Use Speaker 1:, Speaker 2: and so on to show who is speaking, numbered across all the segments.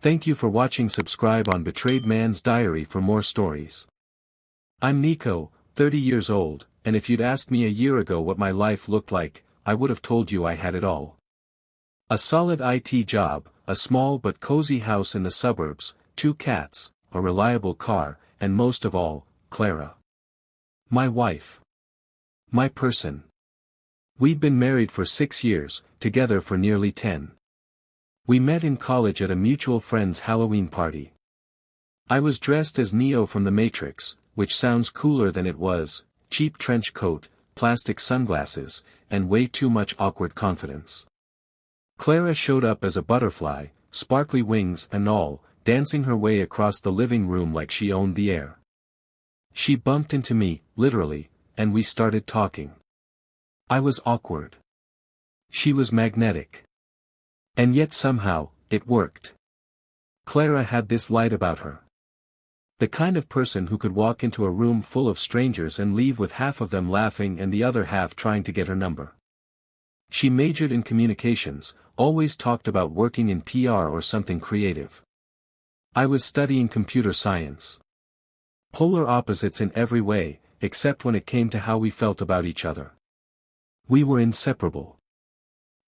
Speaker 1: Thank you for watching. Subscribe on Betrayed Man's Diary for more stories. I'm Nico, 30 years old, and if you'd asked me a year ago what my life looked like, I would have told you I had it all. A solid IT job, a small but cozy house in the suburbs, 2 cats, a reliable car, and most of all, Clara. My wife. My person. We'd been married for 6 years, together for nearly 10. We met in college at a mutual friend's Halloween party. I was dressed as Neo from The Matrix, which sounds cooler than it was, cheap trench coat, plastic sunglasses, and way too much awkward confidence. Clara showed up as a butterfly, sparkly wings and all, dancing her way across the living room like she owned the air. She bumped into me, literally, and we started talking. I was awkward. She was magnetic. And yet somehow, it worked. Clara had this light about her. The kind of person who could walk into a room full of strangers and leave with half of them laughing and the other half trying to get her number. She majored in communications, always talked about working in PR or something creative. I was studying computer science. Polar opposites in every way, except when it came to how we felt about each other. We were inseparable.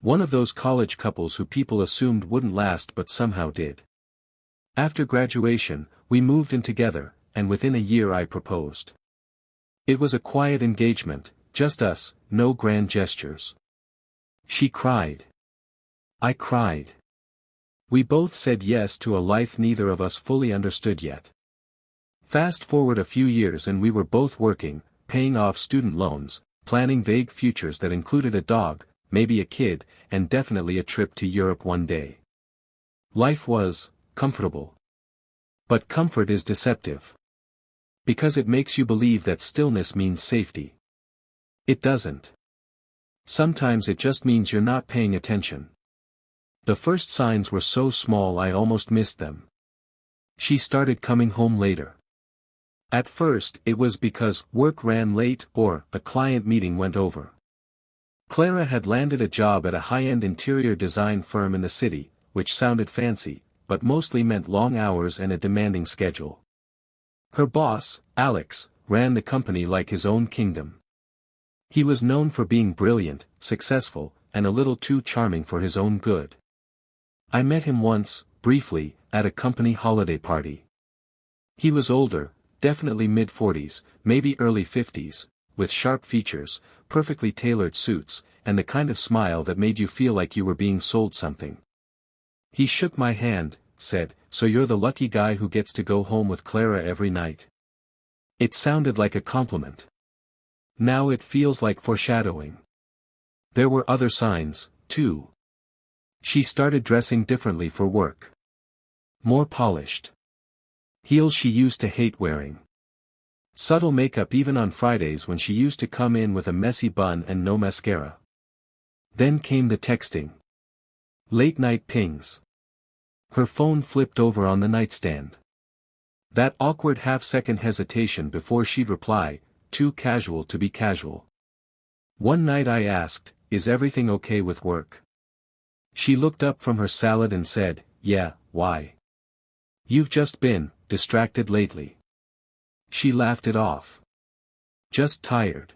Speaker 1: One of those college couples who people assumed wouldn't last but somehow did. After graduation, we moved in together, and within a year I proposed. It was a quiet engagement, just us, no grand gestures. She cried. I cried. We both said yes to a life neither of us fully understood yet. Fast forward a few years and we were both working, paying off student loans, planning vague futures that included a dog, maybe a kid, and definitely a trip to Europe one day. Life was comfortable. But comfort is deceptive. Because it makes you believe that stillness means safety. It doesn't. Sometimes it just means you're not paying attention. The first signs were so small I almost missed them. She started coming home later. At first it was because work ran late or a client meeting went over. Clara had landed a job at a high-end interior design firm in the city, which sounded fancy, but mostly meant long hours and a demanding schedule. Her boss, Alex, ran the company like his own kingdom. He was known for being brilliant, successful, and a little too charming for his own good. I met him once, briefly, at a company holiday party. He was older, definitely mid-40s, maybe early 50s, with sharp features, perfectly tailored suits, and the kind of smile that made you feel like you were being sold something. He shook my hand, said, "So you're the lucky guy who gets to go home with Clara every night." It sounded like a compliment. Now it feels like foreshadowing. There were other signs, too. She started dressing differently for work. More polished. Heels she used to hate wearing. Subtle makeup even on Fridays when she used to come in with a messy bun and no mascara. Then came the texting. Late-night pings. Her phone flipped over on the nightstand. That awkward half-second hesitation before she'd reply, too casual to be casual. One night I asked, "Is everything okay with work?" She looked up from her salad and said, "Yeah, why? You've just been distracted lately." She laughed it off. Just tired.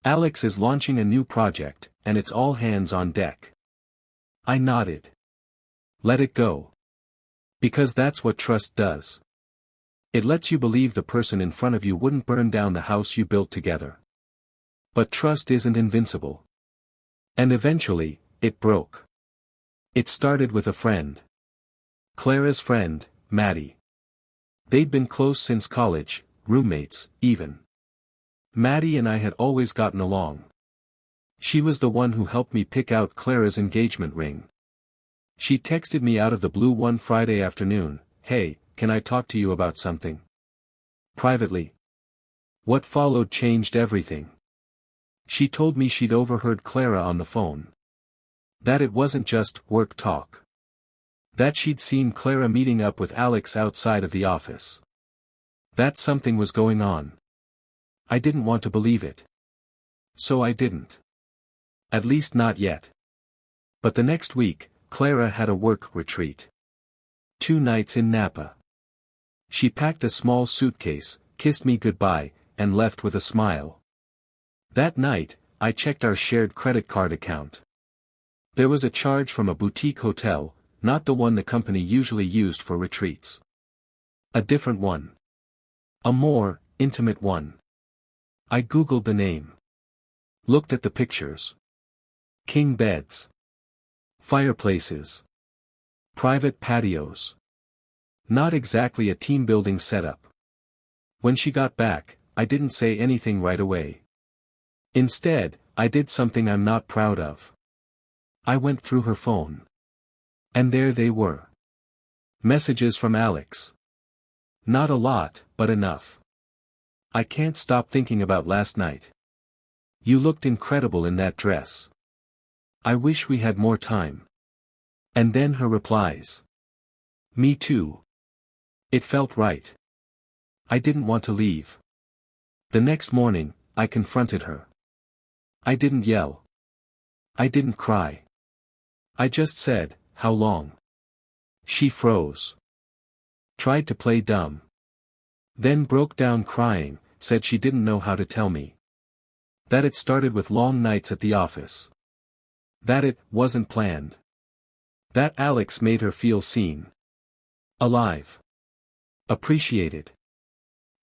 Speaker 1: Alex is launching a new project, and it's all hands on deck. I nodded. Let it go. Because that's what trust does. It lets you believe the person in front of you wouldn't burn down the house you built together. But trust isn't invincible. And eventually, it broke. It started with a friend. Clara's friend, Maddie. They'd been close since college, roommates, even. Maddie and I had always gotten along. She was the one who helped me pick out Clara's engagement ring. She texted me out of the blue one Friday afternoon, "Hey, can I talk to you about something?" Privately. What followed changed everything. She told me she'd overheard Clara on the phone. That it wasn't just work talk. That she'd seen Clara meeting up with Alex outside of the office. That something was going on. I didn't want to believe it. So I didn't. At least not yet. But the next week, Clara had a work retreat. 2 nights in Napa. She packed a small suitcase, kissed me goodbye, and left with a smile. That night, I checked our shared credit card account. There was a charge from a boutique hotel, not the one the company usually used for retreats. A different one. A more intimate one. I googled the name. Looked at the pictures. King beds. Fireplaces. Private patios. Not exactly a team-building setup. When she got back, I didn't say anything right away. Instead, I did something I'm not proud of. I went through her phone. And there they were. Messages from Alex. Not a lot, but enough. I can't stop thinking about last night. You looked incredible in that dress. I wish we had more time. And then her replies. Me too. It felt right. I didn't want to leave. The next morning, I confronted her. I didn't yell. I didn't cry. I just said, "How long?" She froze. Tried to play dumb. Then broke down crying, said she didn't know how to tell me. That it started with long nights at the office. That it wasn't planned. That Alex made her feel seen. Alive. Appreciated.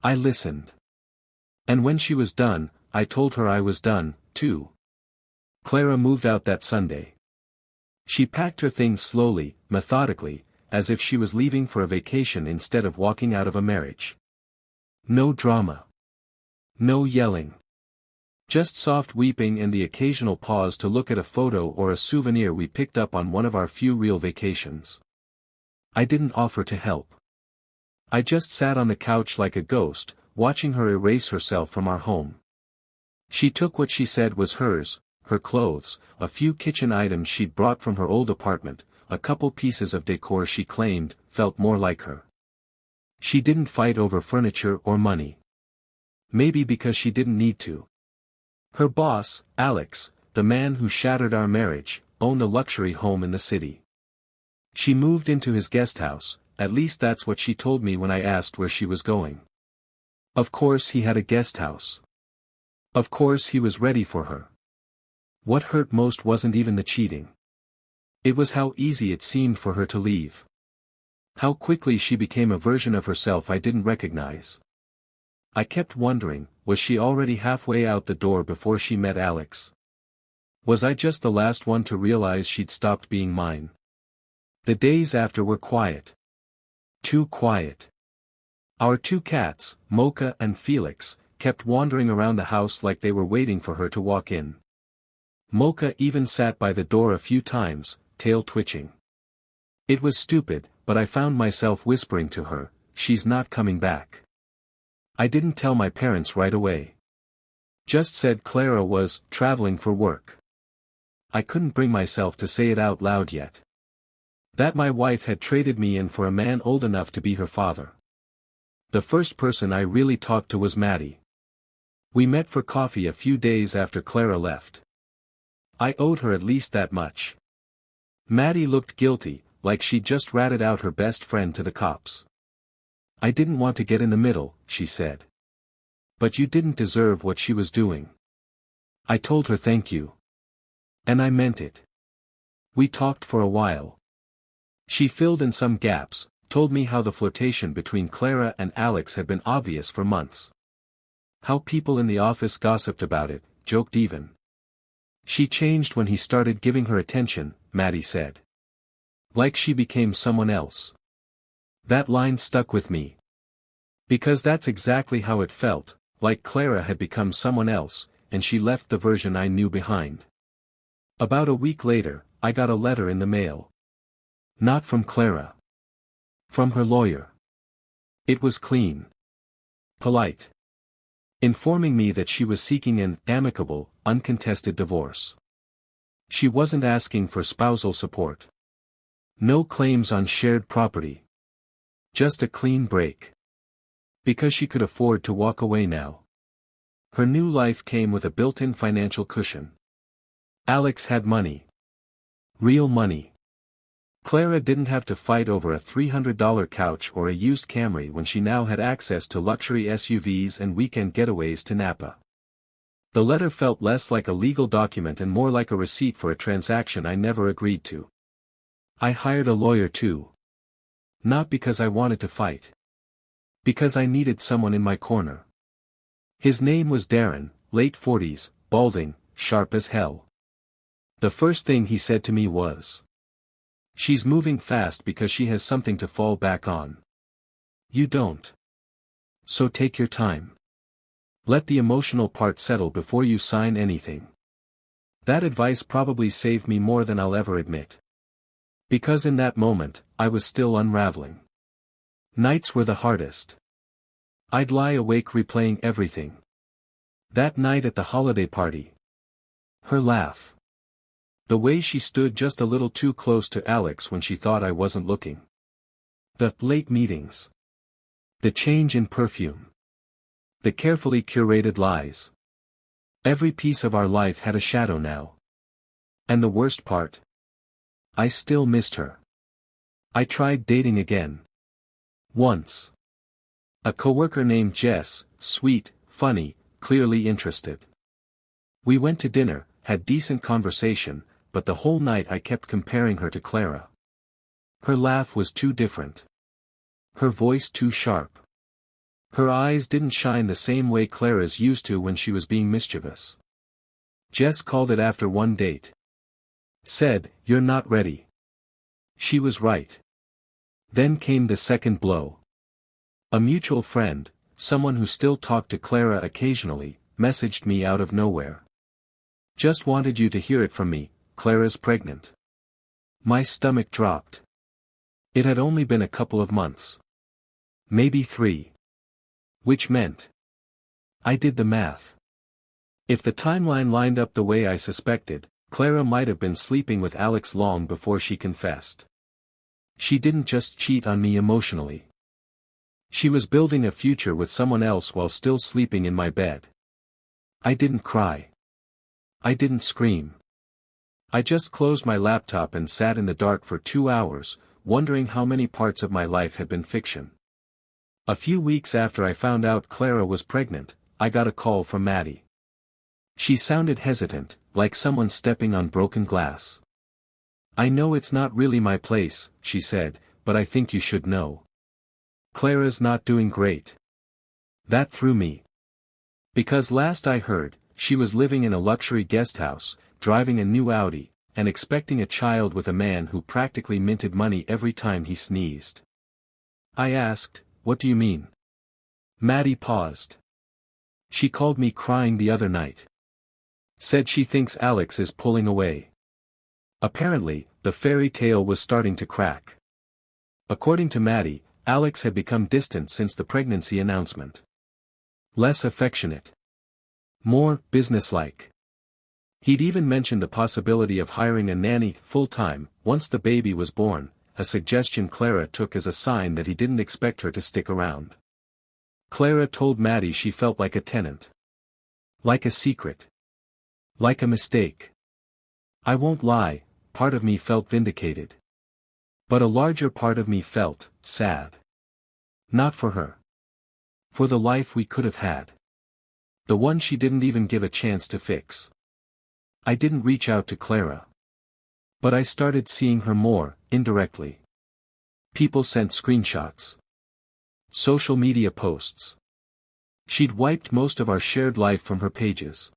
Speaker 1: I listened. And when she was done, I told her I was done, too. Clara moved out that Sunday. She packed her things slowly, methodically, as if she was leaving for a vacation instead of walking out of a marriage. No drama. No yelling. Just soft weeping and the occasional pause to look at a photo or a souvenir we picked up on one of our few real vacations. I didn't offer to help. I just sat on the couch like a ghost, watching her erase herself from our home. She took what she said was hers, her clothes, a few kitchen items she'd brought from her old apartment, a couple pieces of decor she claimed felt more like her. She didn't fight over furniture or money. Maybe because she didn't need to. Her boss, Alex, the man who shattered our marriage, owned a luxury home in the city. She moved into his guest house, at least that's what she told me when I asked where she was going. Of course he had a guest house. Of course he was ready for her. What hurt most wasn't even the cheating. It was how easy it seemed for her to leave. How quickly she became a version of herself I didn't recognize. I kept wondering, was she already halfway out the door before she met Alex? Was I just the last one to realize she'd stopped being mine? The days after were quiet. Too quiet. Our 2 cats, Mocha and Felix, kept wandering around the house like they were waiting for her to walk in. Mocha even sat by the door a few times, tail twitching. It was stupid, but I found myself whispering to her, "She's not coming back." I didn't tell my parents right away. Just said Clara was traveling for work. I couldn't bring myself to say it out loud yet. That my wife had traded me in for a man old enough to be her father. The first person I really talked to was Maddie. We met for coffee a few days after Clara left. I owed her at least that much. Maddie looked guilty, like she'd just ratted out her best friend to the cops. "I didn't want to get in the middle," she said. "But you didn't deserve what she was doing." I told her thank you. And I meant it. We talked for a while. She filled in some gaps, told me how the flirtation between Clara and Alex had been obvious for months. How people in the office gossiped about it, joked even. She changed when he started giving her attention, Maddie said. Like she became someone else. That line stuck with me. Because that's exactly how it felt, like Clara had become someone else, and she left the version I knew behind. About a week later, I got a letter in the mail. Not from Clara. From her lawyer. It was clean. Polite. Informing me that she was seeking an amicable, uncontested divorce. She wasn't asking for spousal support. No claims on shared property. Just a clean break. Because she could afford to walk away now. Her new life came with a built-in financial cushion. Alex had money. Real money. Clara didn't have to fight over a $300 couch or a used Camry when she now had access to luxury SUVs and weekend getaways to Napa. The letter felt less like a legal document and more like a receipt for a transaction I never agreed to. I hired a lawyer too. Not because I wanted to fight. Because I needed someone in my corner. His name was Darren, late 40s, balding, sharp as hell. The first thing he said to me was, "She's moving fast because she has something to fall back on. You don't. So take your time. Let the emotional part settle before you sign anything." That advice probably saved me more than I'll ever admit. Because in that moment, I was still unraveling. Nights were the hardest. I'd lie awake replaying everything. That night at the holiday party. Her laugh. The way she stood just a little too close to Alex when she thought I wasn't looking. The late meetings. The change in perfume. The carefully curated lies. Every piece of our life had a shadow now. And the worst part? I still missed her. I tried dating again. Once. A coworker named Jess, sweet, funny, clearly interested. We went to dinner, had decent conversation, but the whole night I kept comparing her to Clara. Her laugh was too different. Her voice too sharp. Her eyes didn't shine the same way Clara's used to when she was being mischievous. Jess called it after one date. Said, "You're not ready." She was right. Then came the second blow. A mutual friend, someone who still talked to Clara occasionally, messaged me out of nowhere. "Just wanted you to hear it from me, Clara's pregnant." My stomach dropped. It had only been a couple of months. Maybe 3. Which meant. I did the math. If the timeline lined up the way I suspected, Clara might have been sleeping with Alex long before she confessed. She didn't just cheat on me emotionally. She was building a future with someone else while still sleeping in my bed. I didn't cry. I didn't scream. I just closed my laptop and sat in the dark for 2 hours, wondering how many parts of my life had been fiction. A few weeks after I found out Clara was pregnant, I got a call from Maddie. She sounded hesitant, like someone stepping on broken glass. "I know it's not really my place," she said, "but I think you should know. Clara's not doing great." That threw me. Because last I heard, she was living in a luxury guesthouse, driving a new Audi, and expecting a child with a man who practically minted money every time he sneezed. I asked, "What do you mean?" Maddie paused. "She called me crying the other night. Said she thinks Alex is pulling away." Apparently, the fairy tale was starting to crack. According to Maddie, Alex had become distant since the pregnancy announcement. Less affectionate. More businesslike. He'd even mentioned the possibility of hiring a nanny full-time once the baby was born, a suggestion Clara took as a sign that he didn't expect her to stick around. Clara told Maddie she felt like a tenant. Like a secret. Like a mistake. I won't lie, part of me felt vindicated. But a larger part of me felt sad. Not for her. For the life we could have had. The one she didn't even give a chance to fix. I didn't reach out to Clara. But I started seeing her more, indirectly. People sent screenshots. Social media posts. She'd wiped most of our shared life from her pages.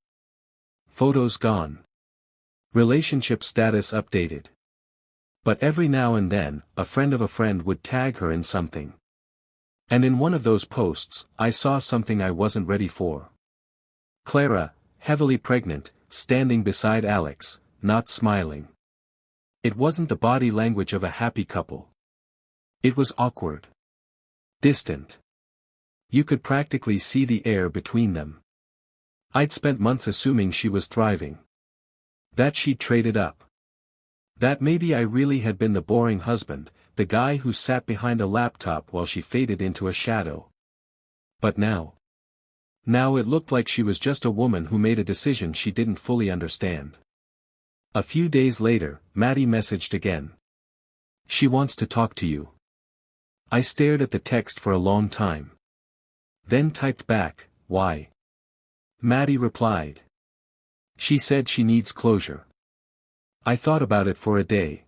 Speaker 1: Photos gone. Relationship status updated. But every now and then, a friend of a friend would tag her in something. And in one of those posts, I saw something I wasn't ready for. Clara, heavily pregnant, standing beside Alex, not smiling. It wasn't the body language of a happy couple. It was awkward. Distant. You could practically see the air between them. I'd spent months assuming she was thriving. That she'd traded up. That maybe I really had been the boring husband, the guy who sat behind a laptop while she faded into a shadow. But now. Now it looked like she was just a woman who made a decision she didn't fully understand. A few days later, Maddie messaged again. She wants to talk to you. I stared at the text for a long time. Then typed back, why? Maddie replied. She said she needs closure. I thought about it for a day.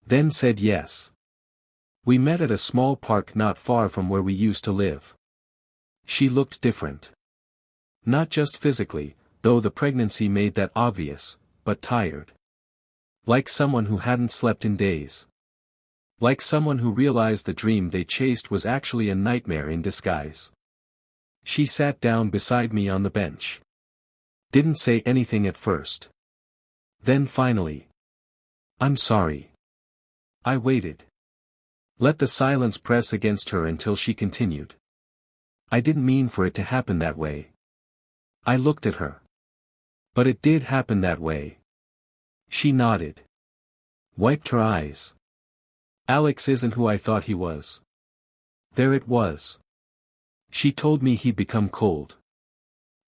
Speaker 1: Then said yes. We met at a small park not far from where we used to live. She looked different. Not just physically, though the pregnancy made that obvious, but tired. Like someone who hadn't slept in days. Like someone who realized the dream they chased was actually a nightmare in disguise. She sat down beside me on the bench. Didn't say anything at first. Then finally. I'm sorry. I waited. Let the silence press against her until she continued. I didn't mean for it to happen that way. I looked at her. But it did happen that way. She nodded. Wiped her eyes. Alex isn't who I thought he was. There it was. She told me he'd become cold.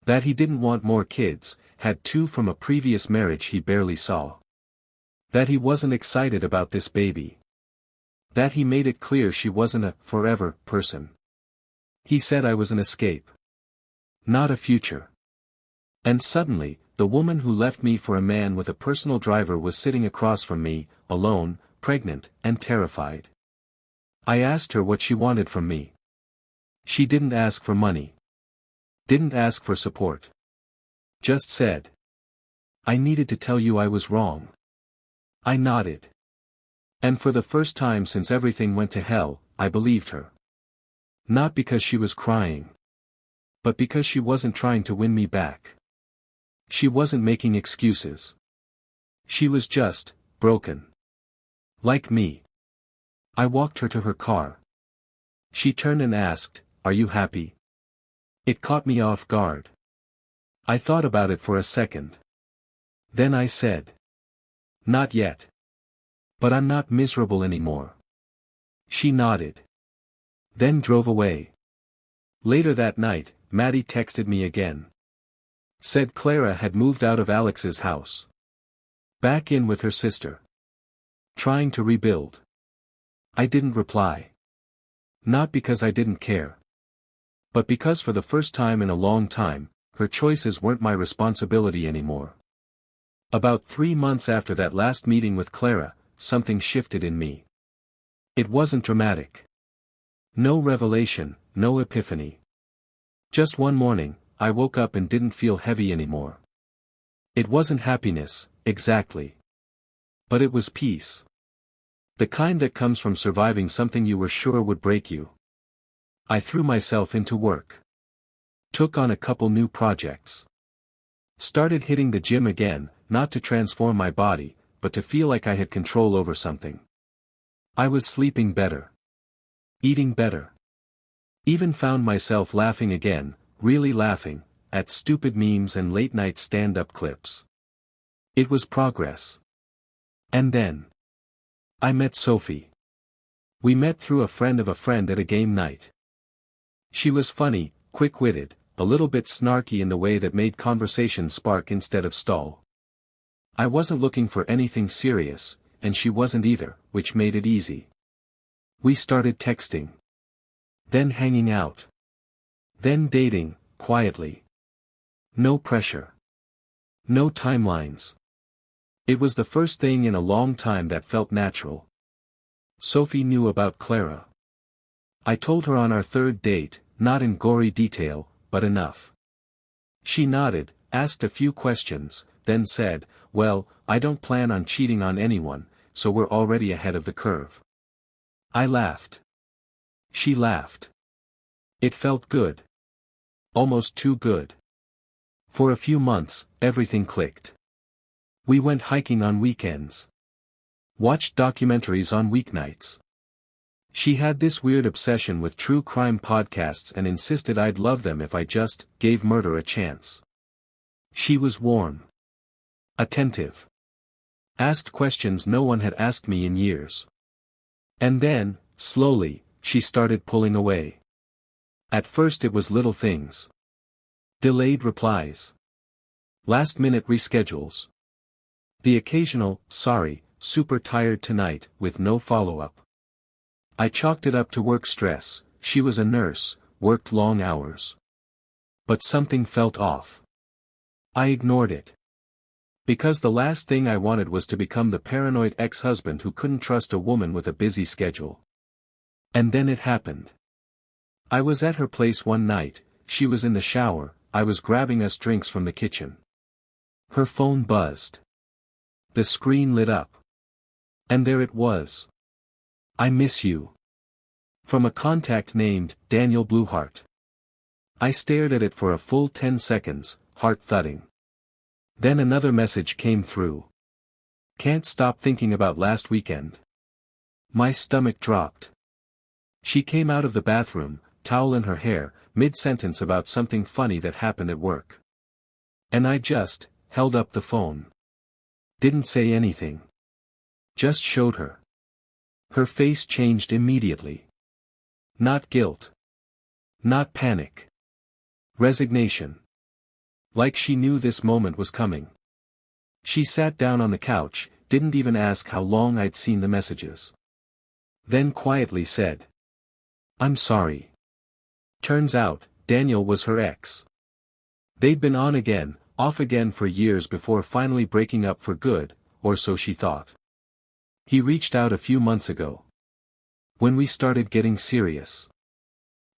Speaker 1: That he didn't want more kids, had two from a previous marriage he barely saw. That he wasn't excited about this baby. That he made it clear she wasn't a forever person. He said I was an escape. Not a future. And suddenly, the woman who left me for a man with a personal driver was sitting across from me, alone, pregnant, and terrified. I asked her what she wanted from me. She didn't ask for money. Didn't ask for support. Just said. I needed to tell you I was wrong. I nodded. And for the first time since everything went to hell, I believed her. Not because she was crying. But because she wasn't trying to win me back. She wasn't making excuses. She was just, broken. Like me. I walked her to her car. She turned and asked, "Are you happy?" It caught me off guard. I thought about it for a second. Then I said. Not yet. But I'm not miserable anymore. She nodded. Then drove away. Later that night, Maddie texted me again. Said Clara had moved out of Alex's house. Back in with her sister. Trying to rebuild. I didn't reply. Not because I didn't care. But because for the first time in a long time, her choices weren't my responsibility anymore. About 3 months after that last meeting with Clara, something shifted in me. It wasn't dramatic. No revelation, no epiphany. Just one morning, I woke up and didn't feel heavy anymore. It wasn't happiness, exactly. But it was peace. The kind that comes from surviving something you were sure would break you. I threw myself into work. Took on a couple new projects. Started hitting the gym again, not to transform my body, but to feel like I had control over something. I was sleeping better. Eating better. Even found myself laughing again, really laughing, at stupid memes and late-night stand-up clips. It was progress. And then. I met Sophie. We met through a friend of a friend at a game night. She was funny, quick-witted, a little bit snarky in the way that made conversation spark instead of stall. I wasn't looking for anything serious, and she wasn't either, which made it easy. We started texting. Then hanging out. Then dating, quietly. No pressure. No timelines. It was the first thing in a long time that felt natural. Sophie knew about Clara. I told her on our third date, not in gory detail, but enough. She nodded, asked a few questions, then said, "Well, I don't plan on cheating on anyone, so we're already ahead of the curve." I laughed. She laughed. It felt good. Almost too good. For a few months, everything clicked. We went hiking on weekends. Watched documentaries on weeknights. She had this weird obsession with true crime podcasts and insisted I'd love them if I just gave murder a chance. She was warm. Attentive. Asked questions no one had asked me in years. And then, slowly, she started pulling away. At first it was little things. Delayed replies. Last-minute reschedules. The occasional, "Sorry, super tired tonight, with no follow-up. I chalked it up to work stress. She was a nurse, worked long hours. But something felt off. I ignored it. Because the last thing I wanted was to become the paranoid ex-husband who couldn't trust a woman with a busy schedule. And then it happened. I was at her place one night, she was in the shower, I was grabbing us drinks from the kitchen. Her phone buzzed. The screen lit up. And there it was. "I miss you." From a contact named Daniel Blueheart. I stared at it for a full 10 seconds, heart thudding. Then another message came through. "Can't stop thinking about last weekend." My stomach dropped. She came out of the bathroom, towel in her hair, mid-sentence about something funny that happened at work. And I just held up the phone. Didn't say anything. Just showed her. Her face changed immediately. Not guilt. Not panic. Resignation. Like she knew this moment was coming. She sat down on the couch, didn't even ask how long I'd seen the messages. Then quietly said, "I'm sorry." Turns out, Daniel was her ex. They'd been on again, off again for years before finally breaking up for good, or so she thought. He reached out a few months ago. When we started getting serious.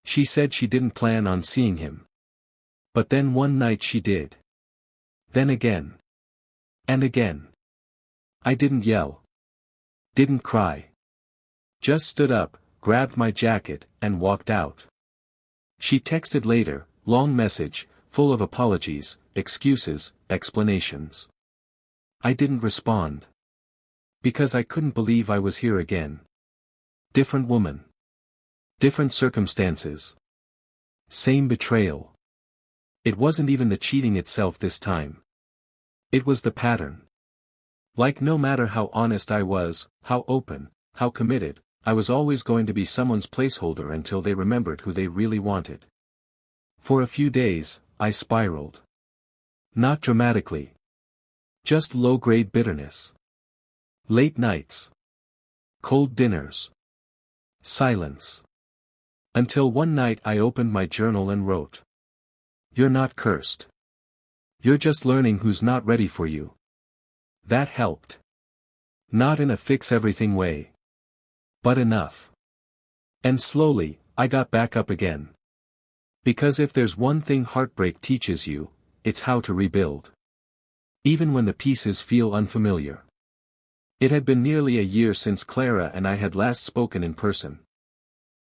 Speaker 1: She said she didn't plan on seeing him. But then one night she did. Then again. And again. I didn't yell. Didn't cry. Just stood up, grabbed my jacket, and walked out. She texted later, long message, full of apologies, excuses, explanations. I didn't respond. Because I couldn't believe I was here again. Different woman. Different circumstances. Same betrayal. It wasn't even the cheating itself this time. It was the pattern. Like no matter how honest I was, how open, how committed, I was always going to be someone's placeholder until they remembered who they really wanted. For a few days, I spiraled. Not dramatically. Just low-grade bitterness. Late nights. Cold dinners. Silence. Until one night I opened my journal and wrote. "You're not cursed. You're just learning who's not ready for you." That helped. Not in a fix-everything way. But enough. And slowly, I got back up again. Because if there's one thing heartbreak teaches you, it's how to rebuild. Even when the pieces feel unfamiliar. It had been nearly a year since Clara and I had last spoken in person.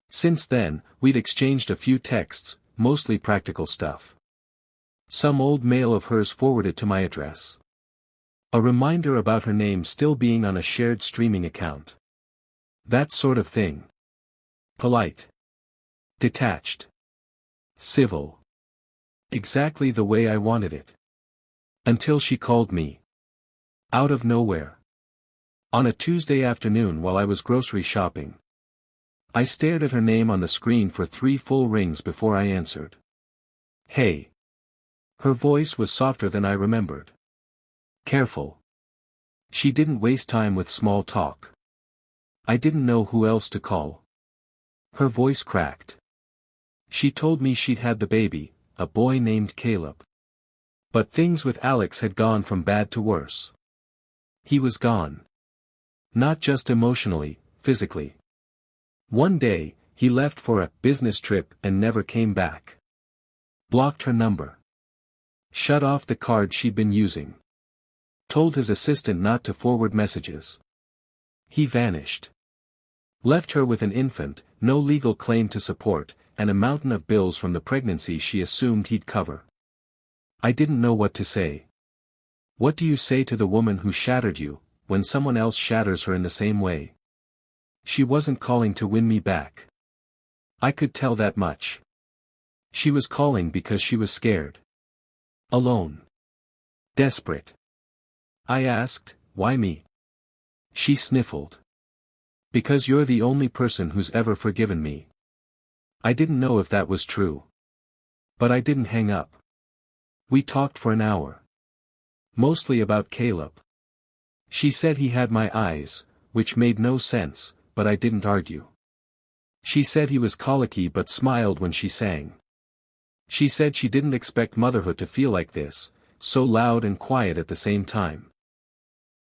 Speaker 1: Since then, we'd exchanged a few texts, mostly practical stuff. Some old mail of hers forwarded to my address. A reminder about her name still being on a shared streaming account. That sort of thing. Polite. Detached. Civil. Exactly the way I wanted it. Until she called me. Out of nowhere. On a Tuesday afternoon while I was grocery shopping. I stared at her name on the screen for 3 full rings before I answered. "Hey." Her voice was softer than I remembered. Careful. She didn't waste time with small talk. I didn't know who else to call. Her voice cracked. She told me she'd had the baby, a boy named Caleb. But things with Alex had gone from bad to worse. He was gone. Not just emotionally, physically. One day, he left for a business trip and never came back. Blocked her number. Shut off the card she'd been using. Told his assistant not to forward messages. He vanished. Left her with an infant, no legal claim to support, and a mountain of bills from the pregnancy she assumed he'd cover. I didn't know what to say. What do you say to the woman who shattered you, when someone else shatters her in the same way? She wasn't calling to win me back. I could tell that much. She was calling because she was scared. Alone. Desperate. I asked, "Why me?" She sniffled. "Because you're the only person who's ever forgiven me." I didn't know if that was true. But I didn't hang up. We talked for an hour. Mostly about Caleb. She said he had my eyes, which made no sense, but I didn't argue. She said he was colicky but smiled when she sang. She said she didn't expect motherhood to feel like this, so loud and quiet at the same time.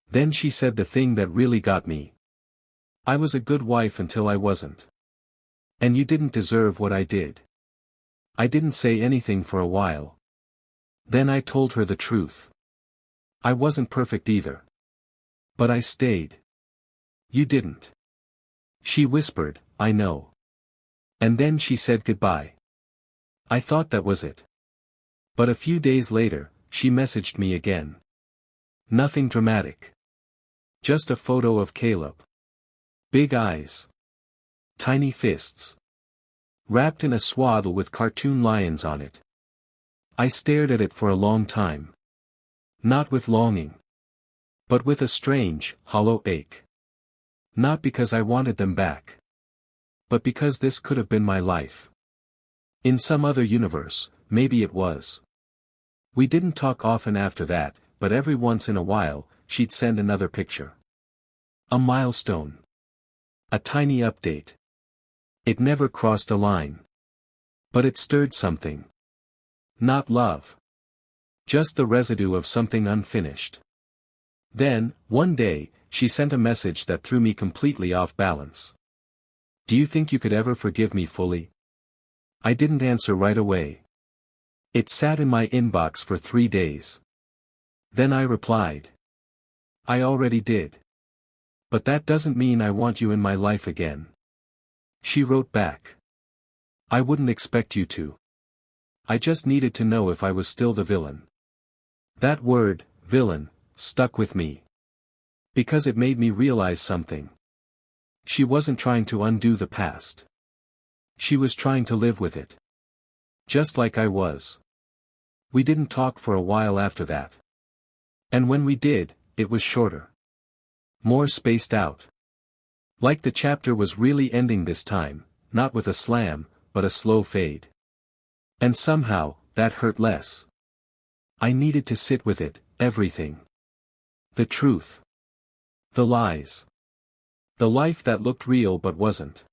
Speaker 1: Then she said the thing that really got me. I was a good wife until I wasn't. And you didn't deserve what I did. I didn't say anything for a while. Then I told her the truth. I wasn't perfect either. But I stayed. You didn't. She whispered, I know. And then she said goodbye. I thought that was it. But a few days later, she messaged me again. Nothing dramatic. Just a photo of Caleb. Big eyes. Tiny fists. Wrapped in a swaddle with cartoon lions on it. I stared at it for a long time. Not with longing. But with a strange, hollow ache. Not because I wanted them back. But because this could have been my life. In some other universe, maybe it was. We didn't talk often after that, but every once in a while, she'd send another picture. A milestone. A tiny update. It never crossed a line. But it stirred something. Not love. Just the residue of something unfinished. Then, one day, she sent a message that threw me completely off balance. Do you think you could ever forgive me fully? I didn't answer right away. It sat in my inbox for 3 days. Then I replied. I already did. But that doesn't mean I want you in my life again. She wrote back. I wouldn't expect you to. I just needed to know if I was still the villain. That word, villain, stuck with me. Because it made me realize something. She wasn't trying to undo the past. She was trying to live with it. Just like I was. We didn't talk for a while after that. And when we did, it was shorter. More spaced out. Like the chapter was really ending this time, not with a slam, but a slow fade. And somehow, that hurt less. I needed to sit with it, everything. The truth. The lies. The life that looked real but wasn't.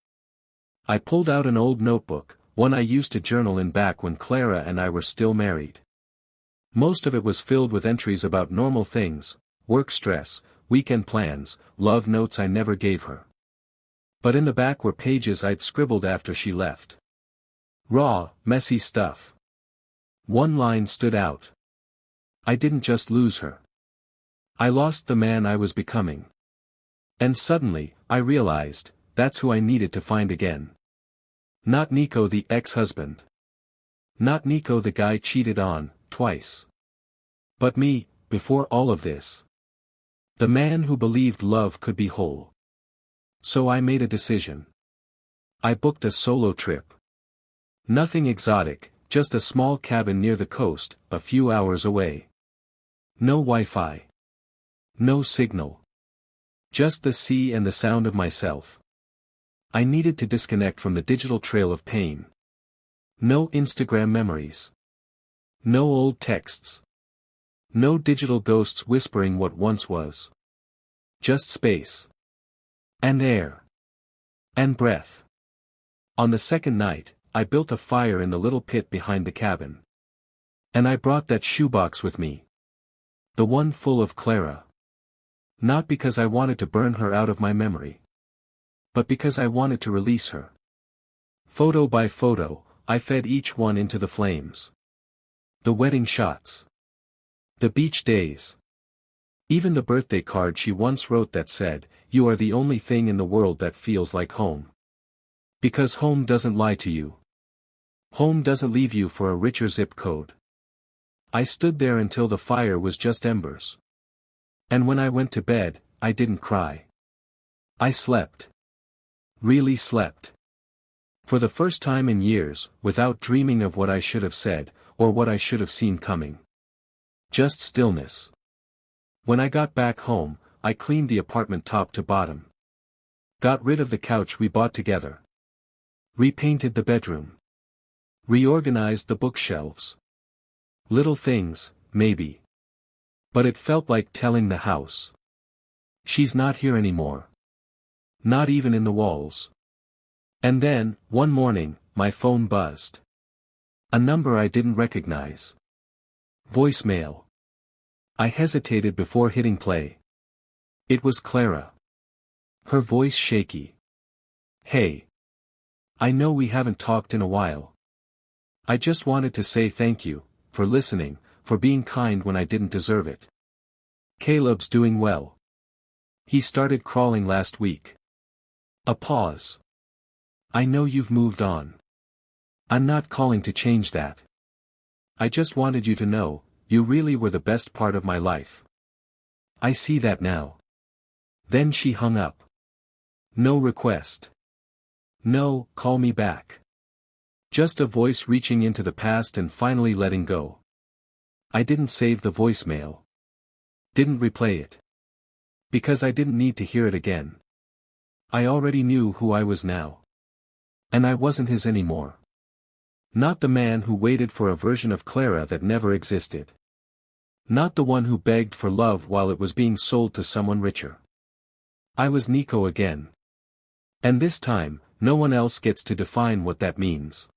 Speaker 1: I pulled out an old notebook, one I used to journal in back when Clara and I were still married. Most of it was filled with entries about normal things, work stress, weekend plans, love notes I never gave her. But in the back were pages I'd scribbled after she left. Raw, messy stuff. One line stood out. I didn't just lose her. I lost the man I was becoming. And suddenly, I realized, that's who I needed to find again. Not Nico the ex-husband. Not Nico the guy cheated on, twice. But me, before all of this. The man who believed love could be whole. So I made a decision. I booked a solo trip. Nothing exotic, just a small cabin near the coast, a few hours away. No Wi-Fi. No signal. Just the sea and the sound of myself. I needed to disconnect from the digital trail of pain. No Instagram memories. No old texts. No digital ghosts whispering what once was. Just space. And air. And breath. On the second night, I built a fire in the little pit behind the cabin. And I brought that shoebox with me. The one full of Clara. Not because I wanted to burn her out of my memory. But because I wanted to release her. Photo by photo, I fed each one into the flames. The wedding shots. The beach days. Even the birthday card she once wrote that said, "You are the only thing in the world that feels like home." Because home doesn't lie to you. Home doesn't leave you for a richer zip code. I stood there until the fire was just embers. And when I went to bed, I didn't cry. I slept. Really slept. For the first time in years, without dreaming of what I should have said, or what I should have seen coming. Just stillness. When I got back home, I cleaned the apartment top to bottom. Got rid of the couch we bought together. Repainted the bedroom. Reorganized the bookshelves. Little things, maybe. But it felt like telling the house. She's not here anymore. Not even in the walls. And then, one morning, my phone buzzed. A number I didn't recognize. Voicemail. I hesitated before hitting play. It was Clara. Her voice shaky. Hey. I know we haven't talked in a while. I just wanted to say thank you, for listening, for being kind when I didn't deserve it. Caleb's doing well. He started crawling last week. A pause. I know you've moved on. I'm not calling to change that. I just wanted you to know, you really were the best part of my life. I see that now. Then she hung up. No request. No, call me back. Just a voice reaching into the past and finally letting go. I didn't save the voicemail. Didn't replay it. Because I didn't need to hear it again. I already knew who I was now. And I wasn't his anymore. Not the man who waited for a version of Clara that never existed. Not the one who begged for love while it was being sold to someone richer. I was Nico again. And this time, no one else gets to define what that means.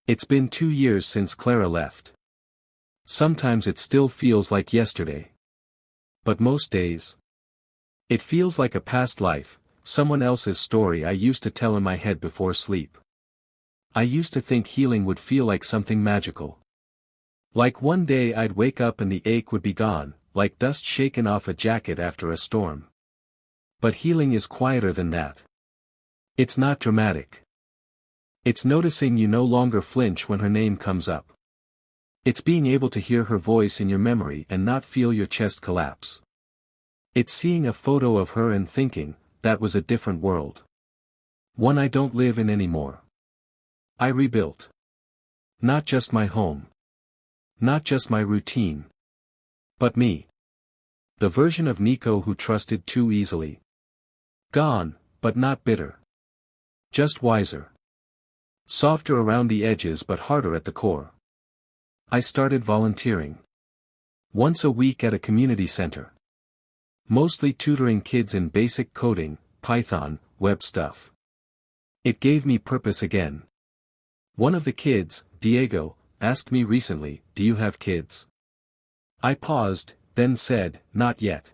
Speaker 1: It's been 2 years since Clara left. Sometimes it still feels like yesterday. But most days, it feels like a past life, someone else's story I used to tell in my head before sleep. I used to think healing would feel like something magical. Like one day I'd wake up and the ache would be gone, like dust shaken off a jacket after a storm. But healing is quieter than that. It's not dramatic. It's noticing you no longer flinch when her name comes up. It's being able to hear her voice in your memory and not feel your chest collapse. It's seeing a photo of her and thinking, that was a different world. One I don't live in anymore. I rebuilt. Not just my home. Not just my routine. But me. The version of Nico who trusted too easily. Gone, but not bitter. Just wiser. Softer around the edges but harder at the core. I started volunteering. Once a week at a community center. Mostly tutoring kids in basic coding, Python, web stuff. It gave me purpose again. One of the kids, Diego, asked me recently, "Do you have kids?" I paused, then said, "Not yet."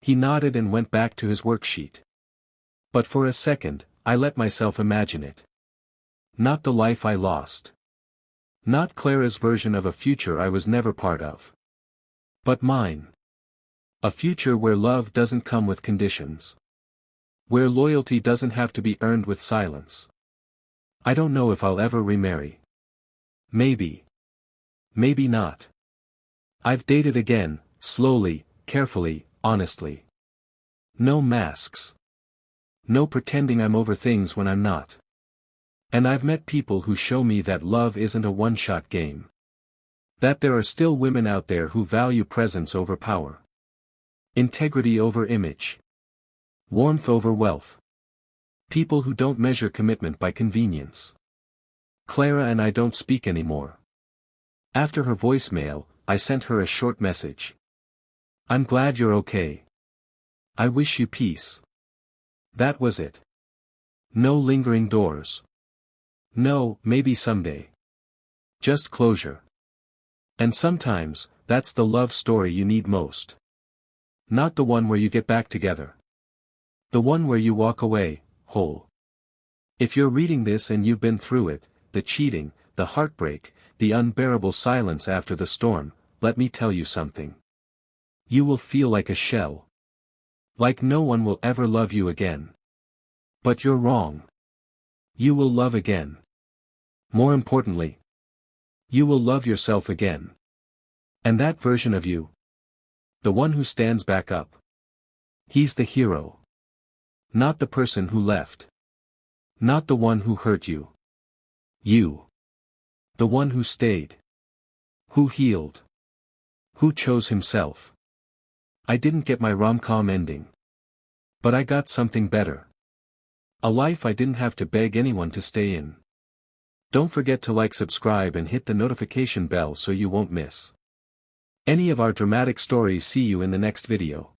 Speaker 1: He nodded and went back to his worksheet. But for a second, I let myself imagine it. Not the life I lost. Not Clara's version of a future I was never part of. But mine. A future where love doesn't come with conditions. Where loyalty doesn't have to be earned with silence. I don't know if I'll ever remarry. Maybe. Maybe not. I've dated again, slowly, carefully, honestly. No masks. No pretending I'm over things when I'm not. And I've met people who show me that love isn't a one-shot game. That there are still women out there who value presence over power. Integrity over image. Warmth over wealth. People who don't measure commitment by convenience. Clara and I don't speak anymore. After her voicemail, I sent her a short message. I'm glad you're okay. I wish you peace. That was it. No lingering doors. No, maybe someday. Just closure. And sometimes, that's the love story you need most. Not the one where you get back together. The one where you walk away, whole. If you're reading this and you've been through it, the cheating, the heartbreak, the unbearable silence after the storm, let me tell you something. You will feel like a shell. Like no one will ever love you again. But you're wrong. You will love again. More importantly, you will love yourself again. And that version of you, the one who stands back up. He's the hero. Not the person who left. Not the one who hurt you. You. The one who stayed. Who healed. Who chose himself. I didn't get my rom-com ending. But I got something better. A life I didn't have to beg anyone to stay in. Don't forget to like, subscribe and hit the notification bell so you won't miss any of our dramatic stories. See you in the next video.